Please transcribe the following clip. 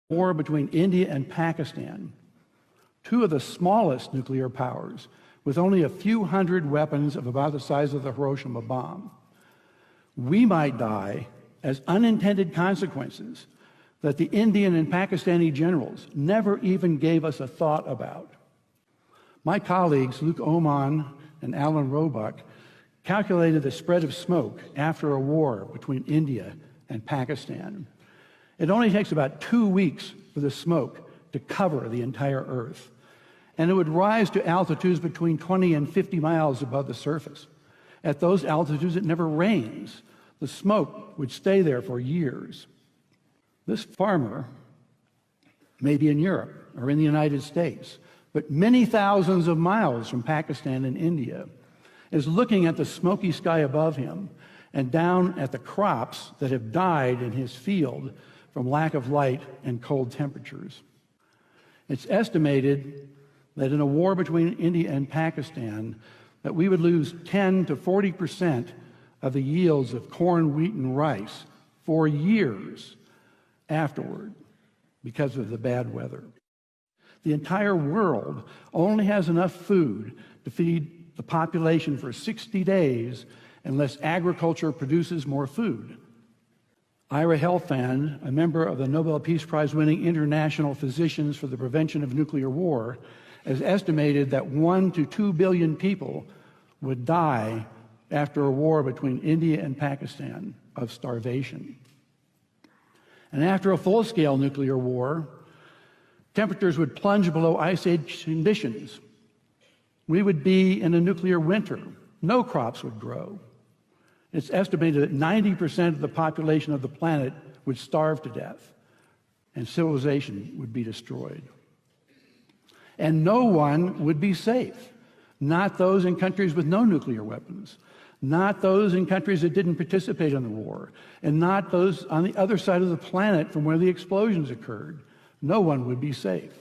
war between India and Pakistan, two of the smallest nuclear powers, with only a few hundred weapons of about the size of the Hiroshima bomb, we might die as unintended consequences that the Indian and Pakistani generals never even gave us a thought about. My colleagues, Luke Oman and Alan Roebuck, calculated the spread of smoke after a war between India and Pakistan. It only takes about 2 weeks for the smoke to cover the entire Earth, and it would rise to altitudes between 20 and 50 miles above the surface. At those altitudes, it never rains. The smoke would stay there for years. This farmer may be in Europe or in the United States, but many thousands of miles from Pakistan and India, is looking at the smoky sky above him and down at the crops that have died in his field from lack of light and cold temperatures. It's estimated that in a war between India and Pakistan, that we would lose 10 to 40% of the yields of corn, wheat, and rice for years afterward because of the bad weather. The entire world only has enough food to feed the population for 60 days unless agriculture produces more food. Ira Helfand, a member of the Nobel Peace Prize-winning International Physicians for the Prevention of Nuclear War, has estimated that 1 to 2 billion people would die after a war between India and Pakistan of starvation. And after a full-scale nuclear war, temperatures would plunge below ice age conditions. We would be in a nuclear winter. No crops would grow. It's estimated that 90% of the population of the planet would starve to death, and civilization would be destroyed. And no one would be safe. Not those in countries with no nuclear weapons, not those in countries that didn't participate in the war, and not those on the other side of the planet from where the explosions occurred. No one would be safe.